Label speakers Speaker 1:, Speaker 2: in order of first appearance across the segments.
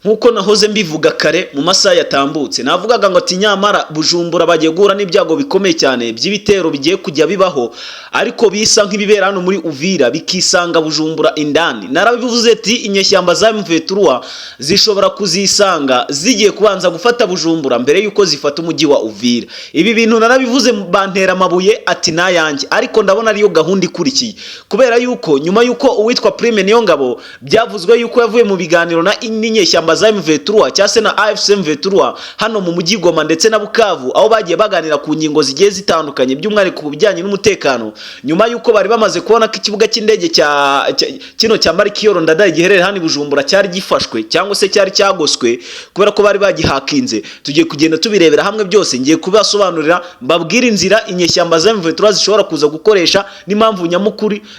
Speaker 1: nkuko nahoze mbivuga kare mu masaha yatambutse navugaga ngo ati nyamara Bujumbura bagiye guhura n'ibyago bikomeye cyane by'ibitero bigiye kujya bibaho ariko bisa nk'ibibera hano muri Uvira bikisanga Bujumbura indani. Narabivuze ati inyeshyamba za M23 zishobora kuzisanga zigiye kubanza gufata Bujumbura mbere yuko zifata umujyi wa Uvira. Ibi bintu narabivuze bantera amabuye ati nayanjye, ariko ndabona ariyo gahunda ikurikiye kubera yuko nyuma yuko uwitwa Prime Niyongabo byavuzwe yuko yavuye mu biganiro na inyeshyamba za M23 cyase na AFC M23 hano mu mujyi Goma ndetse na Bukavu, aho bagiye baganira ku ngingo zigiye zitandukanye by'umwihariko ku bijyanye n'umutekano, nyuma yuko bari bamaze kubona ko ikibuga cy'indege cya Marikiyoro Ndadaye giherereye hano Bujumbura cyari gifashwe cyangwa se cyari cyagoswe kubera ko bari bagihakinze. Tugiye kugenda tubirebera hamwe byose, ngiye kubasobanurira mbabwira inzira inyeshyamba za M23 zishobora kuza gukoresha n'impamvu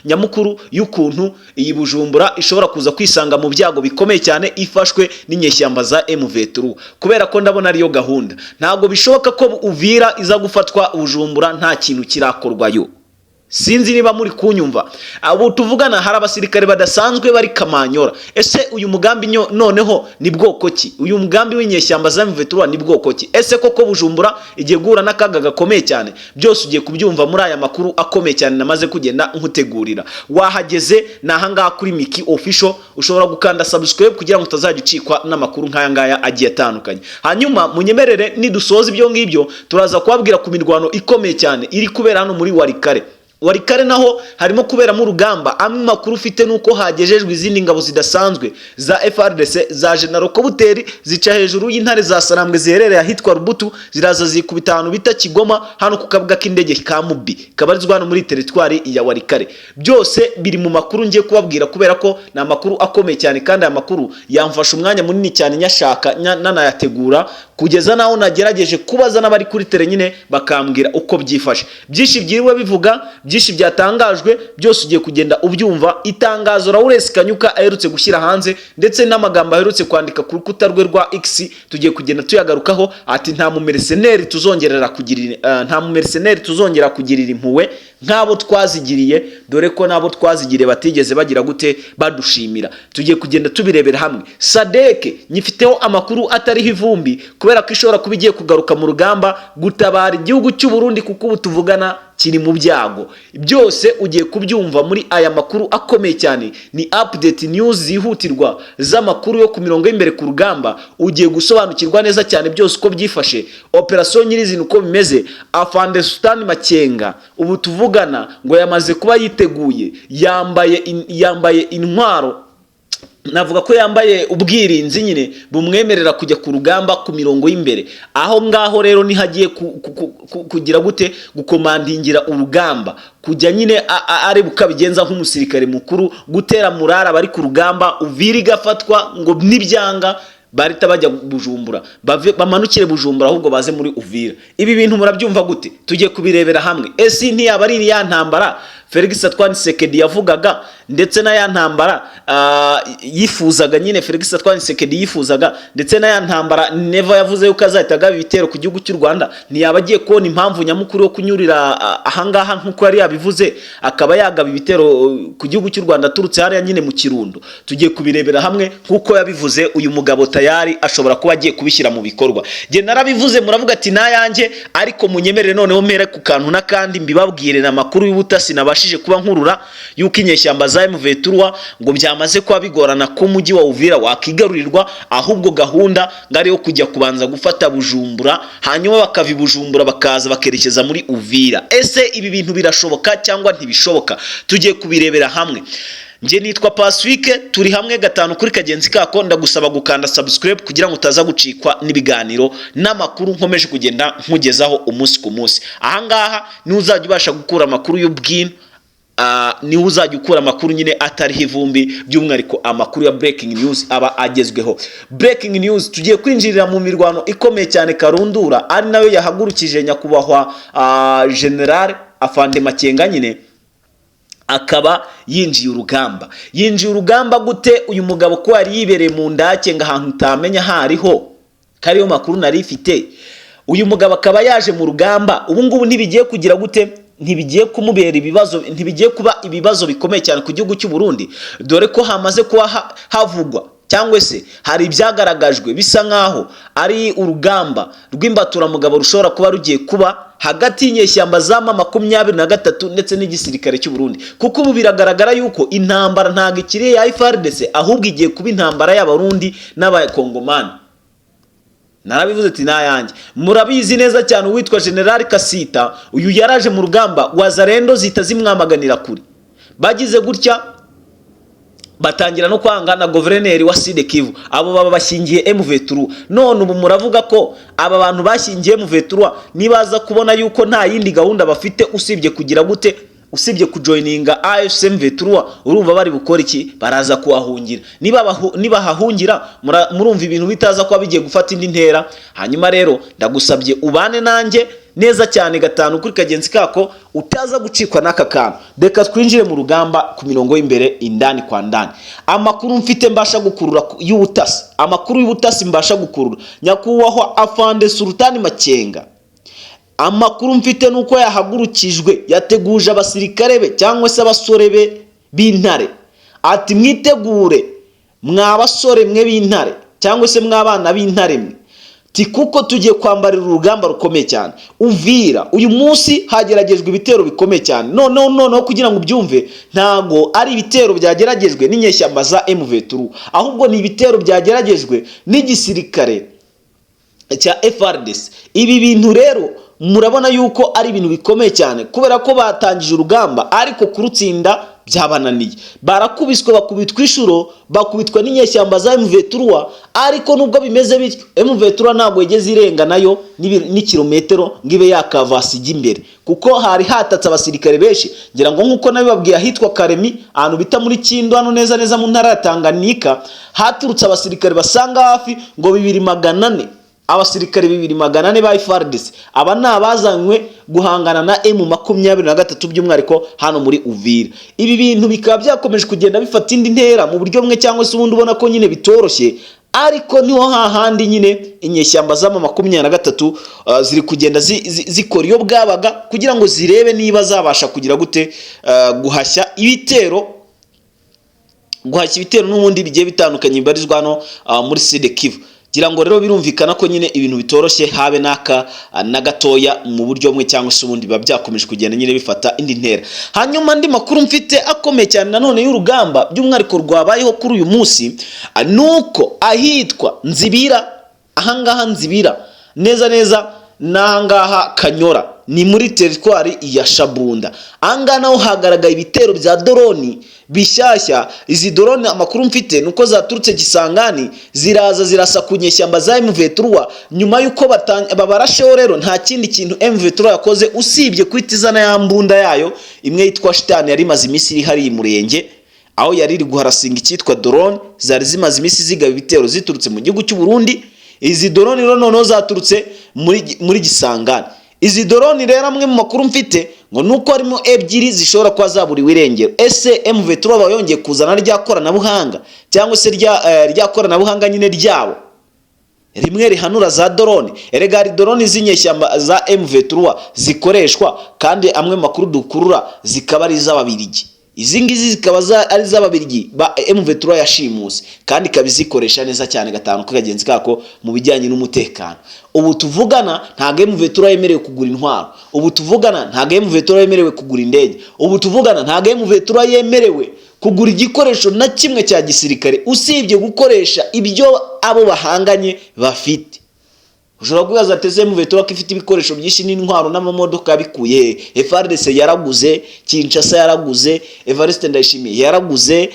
Speaker 1: nyamukuru y'ukuntu iyi Bujumbura ishobora kuza kwisanga mu byago bikomeye cyane ifashwe n'inyeshyamba za M23, kubera ko ndabona ariyo gahunda. Ntabwo bishoboka ko Uvira iza gufatwa Bujumbura nta kintu kirakorwayo. Sinzi niba muri kunyumva. Abo tuvugana hari abasirikare badasanzwe bari Kamanyora. Ese uyu mugambi noneho ni bwoko ki? Uyu mugambi w'inyeshyamba za M23 ni bwoko ki? Ese koko Bujumbura igiye guhura n'akaga gakomeye cyane? Byose ugiye kubyumva muri aya makuru akomeye cyane namaze kugenda nkutegurira. Wahageze nahangaha kuri Miki Official, ushobora gukanda subscribe kugira ngo utazajya ucikwa n'amakuru nk'aya ngaya agiye atandukanye. Hanyuma munyemerere nidusoza ibyo ngibyo turaza kubabwira ku mirwano ikomeye cyane iri kubera hano muri Warikare naho harimo kubera mu rugamba. Amwe makuru ufite nuko hagejejwe izindi ngabo zidasanzwe za FRDC za General Kobuteri zica hejuru y'intare za Sarambwe ziherereye ahitwa Rubutu, ziraza zikubita ahantu bita Kigoma hano ku kabuga k'indege ka Mubi kabarizwa hano muri teritwari ya Warikare. Byose biri mu makuru ngiye kubabwira kubera ko na makuru akomeye cyane, kandi aya makuru yamfasha umwanya munini cyane nyashaka nanayategura kugeza naho nagerageje kubaza n'abari kuri tere nyine bakambwira uko byifashe. Byinshi byiriwe bivuga, byinshi byatangajwe, byose ugiye kugenda ubyumva. Itangazo Lawrence Kanyuka aherutse gushyira hanze ndetse n'amagambo aherutse kwandika ku rukuta rwe rwa X tugiye kugenda tuyagarukaho, ati nta mu mercenaire tuzongera kugirira impuwe nk'abo twazigiriye, dore ko nabo twazigiriye batigeze bagira gute badushimira. Tugiye kugenda tubirebera hamwe. Sadeke nyifiteho amakuru atariho ivumbi kubera ko ishobora kuba igiye kugaruka mu rugamba gutabara igihugu cy'u Burundi kuko ubu tuvugana kiri mu byago. Byose ugiye kubyumva muri aya makuru akomeye cyane. Ni update news zihutirwa z'amakuru yo ku mirongo y'imbere ku rugamba. Ugiye gusobanukirwa neza cyane byose uko byifashe, operation nyirizina uko bimeze. Afande Sultan Makenga ubu tuvugana ngo yamaze kuba yiteguye, yambaye intwaro, navuga ko yambaye ubwirinzi nyine bumwemerera kujya ku rugamba ku mirongo y'imbere. Aho ngaho rero ni hagiye kugira gute gukomandingira urugamba, kujya nyine ari bukabigenza nk'umusirikare mukuru, gutera murara bari ku rugamba. Uvira igafatwa ngo nibyanga barita bajya Bujumbura, bamanukire Bujumbura ahubwo baze muri Uvira. Ibi bintu murabyumva gute? Tugiye kubirebera hamwe. Ese ntiyaba ari ya ntambara Felix Antoine Tshisekedi yavugaga ndetse na ya ntambara yifuzaga nyine Felix Antoine Tshisekedi yifuzaga, ndetse na ya ntambara Neva yavuze yuko azahitaga ibitero ku gihugu cy'u Rwanda? Ntiyaba agiye kubona impamvu nyamukuru yo kunyurira ahangaha nkuko yari yabivuze akaba yagaba ibitero ku gihugu cy'u Rwanda turutse hariya nyine mu Kirundo? Tugiye kubirebera hamwe nkuko yabivuze. Uyu mugabo tayari ashobora kuba agiye kubishyira mu bikorwa. Je narabivuze muravuga ati nayanjye, ariko munyemerere noneho mpere ku kantu nakandi mbibabwire na makuru y'ubutasi nabashije kuba nkurura yuko inyeshyamba za M23 ngo byamaze kuba bigorana ko umujyi wa Uvira wakigarurirwa, ahubwo gahunda ngari yo kujya kubanza gufata Bujumbura, hanyuma bakavi Bujumbura bakaza bakerekeza muri Uvira. Ese ibi bintu birashoboka cyangwa ntibishoboka? Tugiye kubirebera hamwe. Nje nitwa Pacifique, turi hamwe gatanu kuri kagenzi kako. Ndagusaba gukanda subscribe kugira ngo utaza gucikwa n'ibiganiro n'amakuru nkomeje kugenda nkugezaho umunsi ku munsi. Ahangaha ni uzajya ubasha gukura amakuru y'ubwino, ni uzajya ukura amakuru nyine atariho ivumbi, by'umwihariko amakuru ya breaking news aba agezweho. Breaking news, tugiye kwinjirira mu mirwano ikomeye cyane karundura, ari nayo yahagurukije nyakubahwa General Afande Makenga nyine akaba yinjiye urugamba gute? Uyu mugabo ko yari yibereye mu ndake nga ahantu utamenya hariho, kariyo makuru narifite. Uyu mugabo akaba yaje mu rugamba. Ubu ngubu ntibigiye kugira gute? Ntibigiye kumubera ibibazo, ntibigiye kuba ibibazo bikomeye cyane ku gihugu cy'u Burundi, dore ko hamaze kuba havugwa cyangwa se hari ibyagaragajwe bisa nkaho ari urugamba rw'imbaturamugabo rushobora kuba rugiye kuba hagati y'inyeshyamba za M23 ndetse n'igisirikare cy'u Burundi, kuko ubu biragaragara yuko intambara ntago ikiri ya FARDC ahubwo igiye kuba intambara y'abarundi n'abakongomani. Narabivuze ati nayanjye murabizi neza cyane uwitwa General Kasita, uyu yaraje mu rugamba Wazalendo zita zimwamaganira kuri, bagize gutya batangira no kwanga na guverineri wa Sud Kivu, abo baba bashingiye M23. None ubu muravuga ko aba bantu bashingiye M23 nibaza kubona yuko nta yindi gahunda bafite usibye kugira gute, usibye kujoininga AFC M23, urumva bari bukora iki? Baraza kuhahungira. Niba hahungira murumva ibintu bitaza kwa bigiye gufata indi ntera. Hanyuma rero ndagusabye ubane nanjye neza cyane gatanu kuri kagenzi kako, utaza gucikwa n'aka kantu. Deka twinjire mu rugamba ku mirongo y'imbere indani kwa ndani. Amakuru mfite mbasha gukurura y'ubutasi, amakuru y'ubutasi mbasha gukurura, nyakubahwa Afande Sultani Makenga, amakuru mfite nuko yahagurukijwe, yateguje abasirikare be cyangwa se abasore be b'intare, ati mwitegure mwabasore mwe b'intare cyangwa se mwabana b'intare mwe, ti kuko tugiye kwambarira urugamba rukomeye cyane. Uvira uyu munsi hageragejwe ibitero bikomeye cyane. Noneho kugira ngo ubyumve, ntago ari ibitero byageragejwe n'inyeshyamba za M23, ahubwo ni ibitero byageragejwe n'igisirikare cya FARDC. Ibi bintu rero murabona yuko ari ibintu bikomeye cyane, kubera ko batangije urugamba ariko kurutsinda byabananiye. Barakubiswe, bakubitwa ishuro, bakubitwa n'inyeshyamba za M23, ariko nubwo bimeze bityo M23 ntabwo yigeze irenga nayo ni kilometero ngibe yakavasi imbere, kuko hari hatatse abasirikare benshi. Ngira ngo nkuko nabibabwiye ahitwa Karemi, ahantu bita muri Kindo, hano neza mu ntara ya Tanganyika, haturutse abasirikare basanga hafi ngo 2400, abasirikare 2400 ba FARDC. Aba nabazanywe guhangana na M23 by'umwariko hano muri Uvira. Ibi bintu bikaba byakomeje kugenda bifata indi ntera mu buryo bumwe cyangwa se ubundi, ubona ko nyine bitoroshye, ariko niho hahandi nyine inyeshyamba za M23 ziri kugenda zikora iyo bwabaga kugira ngo zirebe niba zabasha kugira gute guhashya ibitero n'ubundi bigiye bitandukanye bibarizwa hano muri Sud Kivu. Gira ngo rero birumvikana ko nyine ibintu bitoroshye habe naka na gatoya mu buryo bumwe cyangwa se ubundi babyakomeje kugenda nyine bifata indi ntera. Hanyuma ndi makuru mfite akomeye cyane nanone y'urugamba by'umwariko rwabayeho kuri uyu munsi, nuko ahitwa Nzibira, ahangaha Nzibira neza n'ahangaha Kanyora, ni muri teritwari ya Shabunda. Anga naho hagaragaye ibitero bya drone bishyashya. Izi drone amakuru mfite nuko zaturutse Gisangani, ziraza zirasa ku nyeshyamba za M23. Nyuma yuko babarasheho rero, nta kindi kintu M23 yakoze usibye kwitizana ya mbunda yayo imwe yitwa Shitani, yari maze imisi iri hari Murenge, aho yari iri guharasinga icyitwa drone. Zari zimaze imisi zigaba ibitero ziturutse mu gihugu cy'u Burundi. Izi drone rero noneho zaturutse muri Gisangani. Izi drone rero amwe mu makuru mfite ngo nuko harimo ebyiri zishobora kwa zaburiwe irengero. Ese M23 bayongeye kuzana rya koranabuhanga cyangwa se rya koranabuhanga nyine ryabo rimwe rihanura za drone? Erega ari drone z'inyeshyamba za M23 zikoreshwa, kandi amwe makuru dukurura zikaba ari z'Ababirigi. Izi ngizi zikaba ari z'Ababirigi ba M23 yashimuse, kandi kabizikoresha neza cyane gatanu kagagenzi kako mu bijyanye n'umutekano. Ubu tuvugana ntago M23 yemerewe kugura intwaro, ubu tuvugana ntago M23 yemerewe kugura indege, ubu tuvugana ntago M23 yemerewe kugura igikoresho na kimwe cya gisirikare usibye gukoresha ibyo abo bahanganye bafite. Ushobora kubaza ati M23 ko ifite ibikoresho byinshi n'intwaro n'amamodoka bikuye he? FARDC yaraguze, Kinshasa yaraguze, Evariste Ndayishimiye yaraguze,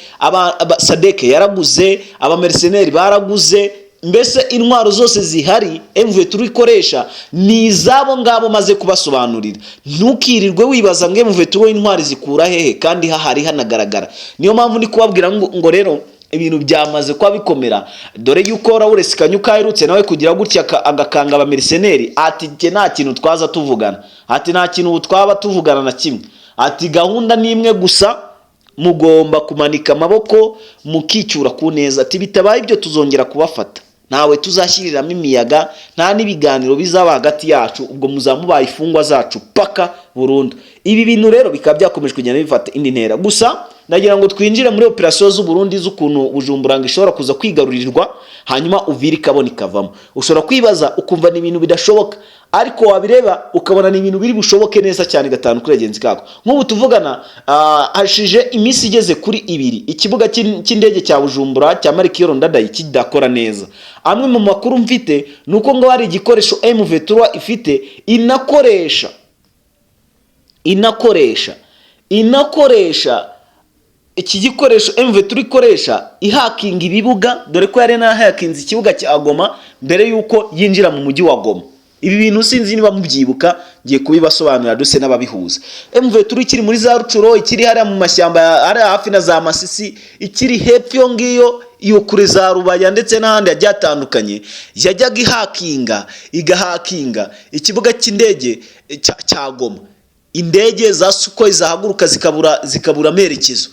Speaker 1: Sadek yaraguze, aba mercenaires baraguze. Mbese intwaro zose zihari M23 ikoresha ni izabo ngabo maze kubasobanurira. Ntukirirwe wibaza ngo M23 intwari zikura hehe kandi hahari hanagaragara. Niyo mpamvu ndi kubabwira ngo rero ibintu byamaze kwa bikomera, dore yuko Raoul Sikanyuka aherutse nawe kugira gutya agakanga aba mercenaires, ati nta kintu twaza tuvugana, ati nta kintu twaba tuvugana na kimwe, ati gahunda ni imwe gusa, mugomba kumanika amaboko mukicyura ku neza, ati bitabaye ibyo tuzongera kubafata, nawe tuzashyiriramo imiyaga, nta n'ibiganiro bizaba hagati yacu, ubwo muzamubaye ifungwa zacu paka burundu. Ibi bintu rero bikaba byakomeje kugenda bifata indi ntera. Gusa nagira ngo twinjire muri operasiyo z'u Burundi z'ukuntu Bujumbura ngo ishobora kuza kwigarurirwa hanyuma Uvira ikabona ikavamo. Ushobora kwibaza ukumva ni ibintu bidashoboka, ariko wabireba ukabona ni ibintu biri bushoboke neza cyane gatanu kuri agenzi kako. Nk'ubu tuvugana hashije iminsi igeze kuri 2 ikibuga cy'indege cya Bujumbura cya Marikiyoro Ndadaye kidakora neza. Amwe mu makuru mfite nuko ngo hari igikoresho M23 ifite inakoresha iki gikoresho M23 ikoresha ihakinga ibibuga, dore ko yari nahakinze ikibuga cya Goma mbere yuko yinjira mu mujyi wa Goma. Ibi bintu sinzi niba mubyibuka, ngiye kubibasobanurira duse n'ababihuza. M23 ikiri muri za Rucuro, ikiri hariya mu mashyamba ari hafi na za Masisi, ikiri hepfo ngiyo iyo kure za Rubaya ndetse n'ahandi yajyatandukanye, yajyaga igahakinga ikibuga cy'indege cya Goma. Indege za Sukhoi zahaguruka zikabura amerekezo,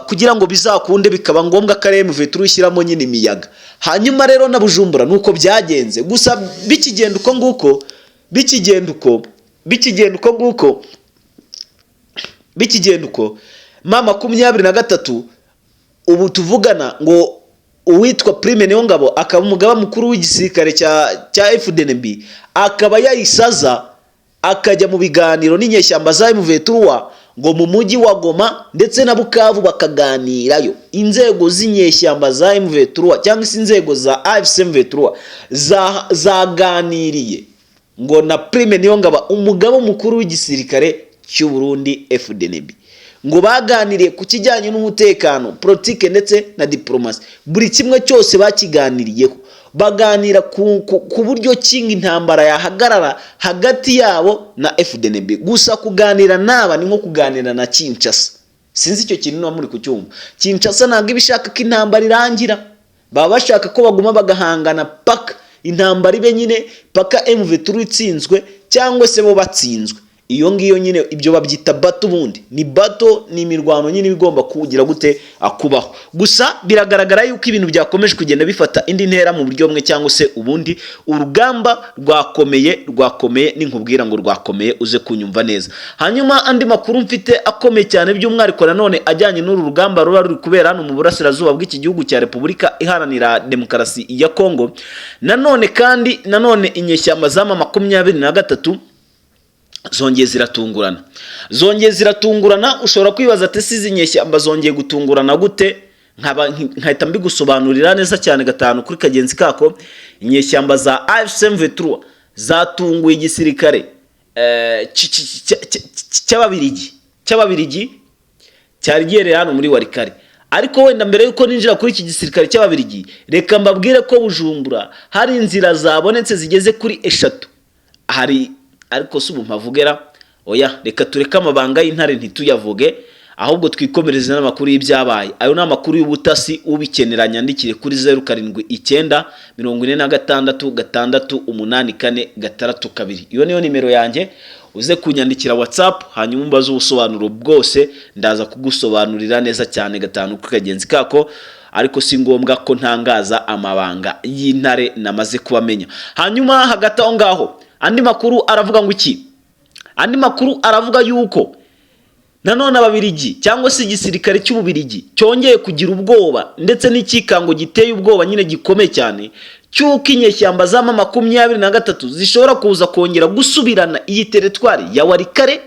Speaker 1: kugira ngo bizakunde bikaba ngombwa ko M23 ishyiramo nyine imiyaga. Hanyuma rero na Bujumbura nuko byagenze, gusa bikigenda uko nguko mama 23 ubu tuvugana ngo uwitwa Prime Niyongabo akaba umugaba mukuru w'igisirikare cya FDNB akaba yayisaza akajya mu biganiro n'inyeshyamba za M23 ngo mu mujyi wa Goma ndetse na Bukavu bakaganirayo. Inzego z'inyeshyamba za M23 cyangwa se inzego za AFC M23 zaganiriye ngo na Prime Niyongabo umugabo mukuru w'igisirikare cy'u Burundi FDNB, ngo baganiriye ku kijyanye n'umutekano, politike ndetse na diplomasi. Buri kimwe cyose bakiganiriyeho, baganira ku buryo kinga intambara yahagarara hagati yabo na FDNB. Gusa kuganira naba ni nko kuganira na Kinshasa. Sinzi icyo kintu muri kucyumva. Kinshasa ntabwo ibishaka ko intambara irangira, baba bashaka ko baguma bagahangana paka intambara ibe nyine paka M23 itsinzwe cyangwa se bo batsinzwe. Iyo ngiyo nyine ibyo babyita bato, bundi ni bato, ni imirwano nyine igomba kugira gute akubaho. Gusa biragaragara yuko ibintu byakomeje kugenda bifata indi ntera mu buryo bumwe cyangwa se ubundi. Urugamba rwakomeye ninkubwira ngo rwakomeye uze kunyumva neza. Hanyuma andi makuru mfite akomeye cyane by'umwihariko nanone ajyanye n'uru rugamba ruri kubera hano mu burasirazuba bw'iki gihugu cya Repubulika Iharanira Demokarasi ya Kongo. Nanone inyeshyamba z'ama 23 zongeye ziratungurana. Ushobora kwibaza ati sizi inyeshyamba zongeye gutungurana gute? Nkahita mbigusobanurira neza cyane gatanu kuri kagenzi kako. Inyeshyamba za AFC M23 zatunguye igisirikare cy'Ababirigi cyari giherereye hano muri Warikare. Ariko wenda mbere yuko ninjira kuri iki gisirikare cy'Ababirigi, reka mbabwire ko Bujumbura hari inzira zabonetse zigeze kuri 3. Ariko si ubu mpavugera, oya reka tureke amabanga y'intare ntituyavuge, ahubwo twikomereze n'amakuru y'ibyabaye. Ayo n'amakuru y'ubutasi, ubikenera nyandikire kuri 0749468462. Iyo niyo nimero yanjye, uze kunyandikira WhatsApp hanyuma umbaze ubusobanuro bwose, ndaza kugusobanurira neza cyane gatanu ku kagenzi kako. Ariko si ngombwa ko ntangaza amabanga y'intare namaze kubamenya. Hanyuma hagati aho ngaho andi makuru aravuga ngo iki? Andi makuru aravuga yuko nanone Ababirigi cyangwa se igisirikare cy'Ububirigi cyongeye kugira ubwoba ndetse n'ikikango giteye ubwoba nyine gikomeye cyane cyuko inyeshyamba z'ama 23 zishobora kuza kongera gusubirana iyi teritwari ya Warikare,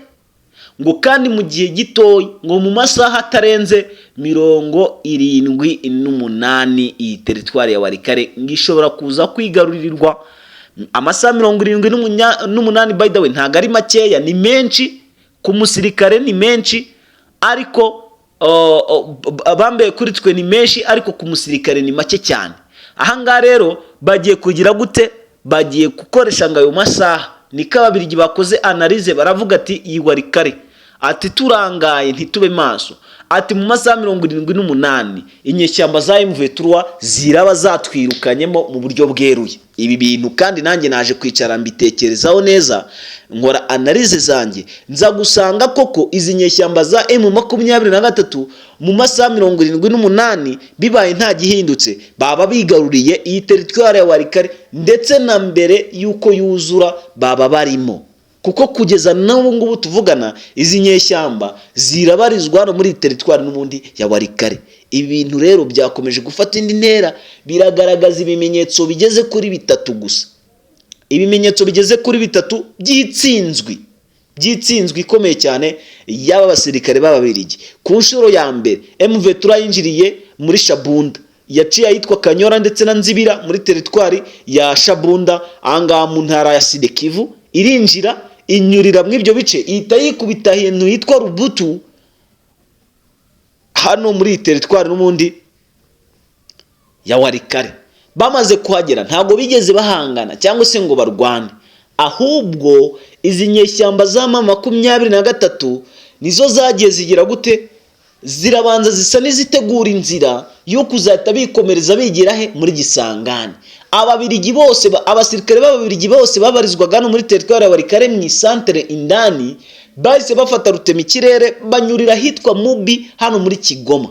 Speaker 1: ngo kandi mu gihe gitoyi, ngo mu masaha atarenze 78 iyi teritwari ya Warikare ngishobora kuza kwigarurirwa. Amasaha 78 by the way ntago ari makeya, ni menshi ku musirikare, ni menshi, ariko abambaye kuri twe ni menshi, ariko ku musirikare ni make cyane. Ahangaha rero bagiye kugira gute? Bagiye gukoresha ngayo masaha. Niko Ababirigi bakoze analyse, baravuga ati iyi Warikare ati turangaye ntitube maso, ati mu masaha 78 inyeshyamba za M23 ziraba zatwirukanyemo mu buryo bweruye. Ibi bintu kandi nanjye naje kwicara mbitekerezaho neza, nkora analyse zanjye, nza gusanga koko izi nyeshyamba za M23 mu masaha 78 bibaye nta gihindutse baba bigaruriye iyi teritwari ya Warikare, ndetse na mbere yuko yuzura baba barimo. kuko kugeza n'ubu ngubu tuvugana izi nyeshyamba zirabarizwa no muri teritwari n'ubundi ya Warikare. Ibintu rero byakomeje gufata indi ntera, biragaragaza ibimenyetso bigeze kuri bitatu gusa, ibimenyetso bigeze kuri bitatu by'itsinzwi ikomeye cyane y'aba basirikare b'Ababiligi. Ku nshuro ya mbere M23 yinjiriye muri Shabunda, yaciye yitwa Kanyora ndetse na Nzibira muri teritwari ya Shabunda anga mu ntara ya Sud Kivu, irinjira inyurira mu ibyo bice ihita yikubita ahantu yitwa Rubutu hano muri teritwari n'ubundi ya Warikare. Bamaze kuhagera ntago bigeze bahangana cyangwa se ngo barwane, ahubwo izi nyeshyamba za M23 nizo zagiye zigira gute, zirabanza zisa n'izitegura inzira yo kuzahita bikomereza bigira he muri Gisangani. Ababiligi bose abasirikare b'Ababiligi bose babarizwaga no muri teritwari ya Warikare mu isantere indani, bahise bafata rutema ikirere banyurira hitwa Mubi hano muri Kigoma.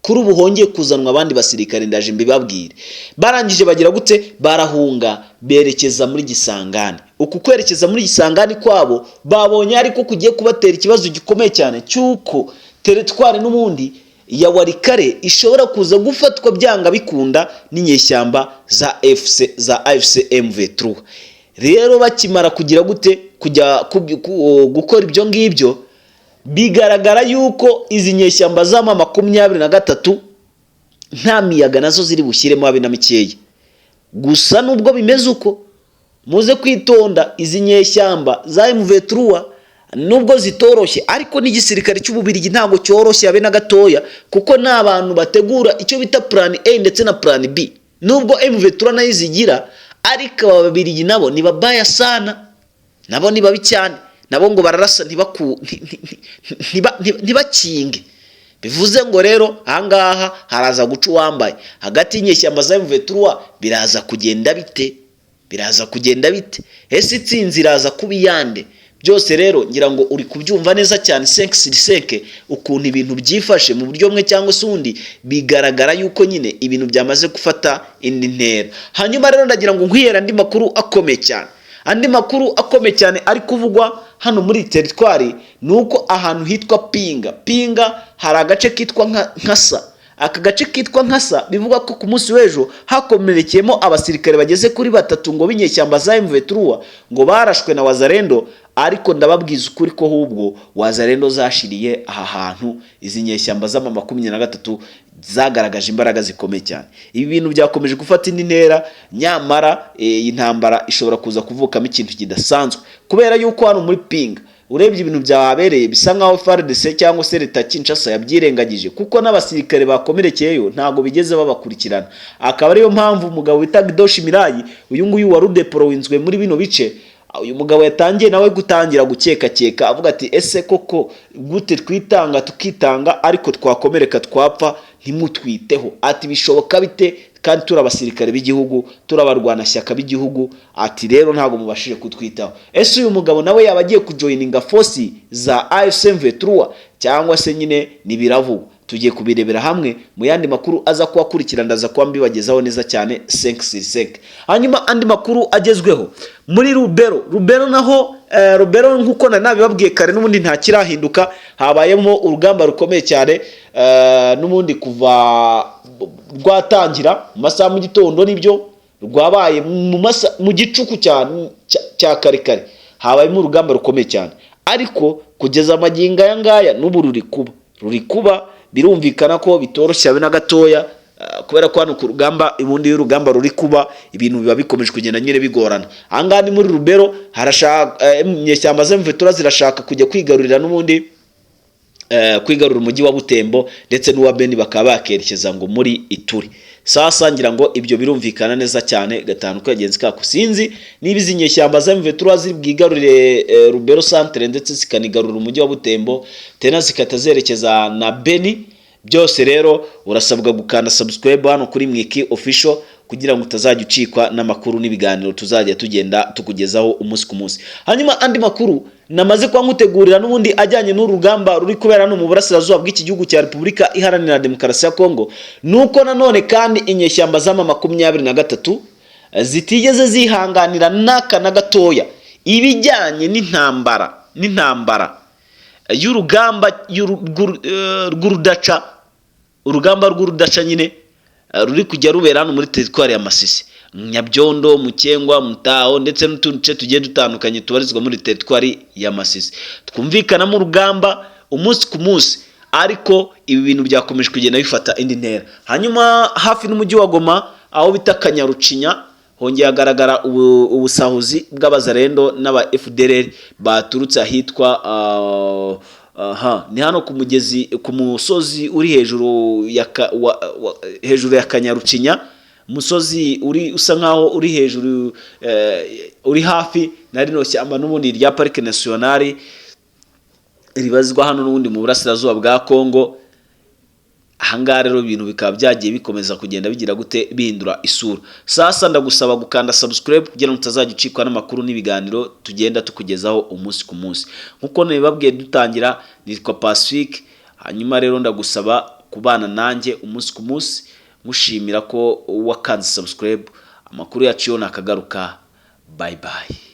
Speaker 1: Kuri ubu hongeye kuzanwa abandi basirikare ndaje mbibabwire. Barangije bagira gute, barahunga berekeza muri Gisangani. Uku kwerekeza muri Gisangani kwabo babonye ariko kugiye kubatera ikibazo gikomeye cyane cyuko teritwari n'ubundi ya Warikare ishobora kuza gufatwa byanga bikunda n'inyeshyamba za AFC M23. Rero bakimara kugira gute, kujya gukora ibyo ngibyo, bigaragara yuko izi nyeshyamba za M23 nta miyaga nazo ziri bushyiremo abe na mikeya. Gusa nubwo bimeze uko, muze kwitonda, izi nyeshyamba za M23 nubwo zitoroshye ariko n'igisirikare cy'Ububirigi ntago cyoroshye abe na gatoya, kuko nta bantu bategura icyo bita plan A ndetse na plan B. Nubwo M23 nayo zigira, ariko Ababiligi nabo ni babaya sana, nabo ni babi cyane, nabo ngo bararasa ntibakinge. Bivuze ngo rero ahangaha haraza guca uwambaye hagati y'inyeshyamba za M23. Biraza kugenda bite ese itsinzi iraza kubiyande? Byose rero ngira ngo uri kubyumva neza cyane 5 ukuntu ibintu byifashe mu buryo bumwe cyangwa se undi, bigaragara yuko nyine ibintu byamaze gufata indi ntera. Hanyuma rero ndagira ngo nkwihera andi makuru akomeye cyane ari kuvugwa hano muri teritwari, nuko ahantu hitwa Pinga hari agace kitwa Nkasa. Aka gace kitwa Nkasa bivuga ko ku munsi w'ejo hakomerekeyemo abasirikare bageze kuri 3 ngo binyeshyamba za M23 ngo barashwe na Wazalendo. Ariko ndababwiza ukuri ko hubwo Wazalendo zashiriye aha hantu, izi nyeshyamba za M23 zagaragaje imbaraga zikomeye cyane. Ibi bintu byakomeje gufata indi ntera, nyamara intambara ishobora kuza kuvukamo ikintu kidasanzwe, kubera yuko hano muri Pinga urebye ibintu byabereye bisa nkaho FARDC cyangwa se leta Kinshasa yabyirengagije, kuko n'abasirikare bakomerekeyeyo ntago bigeze babakurikirana. Akaba ariyo mpamvu umugabo wita Gidoshi Mirayi, uyu nguyu wa Rudeporo winzwe muri bino bice, uyu mugabo yatangiye nawe gutangira gukeka avuga ati ese koko gute twitanga tukitanga ariko twakomereka twapfa ntimutwiteho? Ati bishoboka bite kandi turabasirikare b'igihugu, turabarwana shyaka b'igihugu? Ati rero ntago mubashije kutwitaho. Ese uyu mugabo nawe yabagiye kujoininga force za AFC M23 cyangwa se nyine nibiravuga? Tugiye kubirebera hamwe mu yandi makuru aza kubakurikira, ndaza kuba mbibagezaho neza cyane 5 Hanyuma andi makuru agezweho muri Rubero naho Rubero nkuko nabibabwiye kare n'ubundi nta kirahinduka, habayemo urugamba rukomeye cyane n'ubundi kuva rwatangira mu masaha mu gitondo, nibyo rwabaye mu gicuku cya kare habayemo urugamba rukomeye cyane, ariko kugeza amaginga aya ngaya n'ubu ruri kuba birumvikana ko bitoroshye abe na gatoya, kubera ko hano ku rugamba ibundi y'urugamba ruri kuba ibintu biba bikomeje kugenda nyine bigorana. Angani muri Rubero harashaka nyeshyamba za M23 zirashaka kujya kwigarurira n'ubundi kwigarura umujyi wa Butembo ndetse n'uwa Beni, bakaba bakerekeza ngo muri Ituri. Sasa ngira ngo ibyo birumvikana neza cyane gatanu kagenzi kako. Sinzi niba izi nyeshyamba za M23 ziri bwigarurire Rubero centre ndetse zikanigarura umujyi wa Butembo tena zikatazerekeza na Beni. Byose rero urasabwa gukanda subscribe hano kuri Mwiki Official kugira ngo utazajya ucikwa n'amakuru n'ibiganiro tuzajya tugenda tukugezaho umunsi ku munsi. Hanyuma andi makuru namaze kwa ngutegurira n'ubundi ajyanye n'urugamba ruri kubera no mu burasirazuba bw'iki gihugu cya Repubulika Iharanira Demokarasi ya Kongo, nuko nanone kandi inyeshyamba za M23 zitigeze zihanganira naka na gatoya ibijyanye n'intambara y'urugamba rw'urudaca, urugamba rw'urudaca nyine ruri kujya rubera hano muri teritwari ya Masisi, Nyabyondo, Mukengwa, Mutaho ndetse n'utundi duce tugiye dutandukanye tubarizwa muri teritwari ya Masisi. Twumvikana mu rugamba umunsi ku munsi, ariko ibi bintu byakomeje kugenda bifata indi ntera. Hanyuma hafi n'umujyi wa Goma aho bita Kanyarucinya hongeye hagaragara ubusahuzi bw'abazarendo n'aba FDLR baturutse ahitwa ni hano ku mugezi, ku musozi uri hejuru ya Kanyarucinya, umusozi usa nkaho uri hejuru, uri hafi na rino shyamba n'ubundi rya Parike Nationale ribazwa hano n'ubundi mu burasirazuba bwa Kongo. Ahangaha rero ibintu bikaba byagiye bikomeza kugenda bigira gute bihindura isura. Sasa ndagusaba gukanda subscribe kugira ngo utazajya ucikwa n'amakuru n'ibiganiro tugenda tukugezaho umunsi ku munsi. Nkuko nabibabwiye dutangira, nitwa Pacifique. Hanyuma rero ndagusaba kubana nanjye umunsi ku munsi, ngushimira ko wakanze subscribe. Amakuru yacu yo nakagaruka. Bye bye.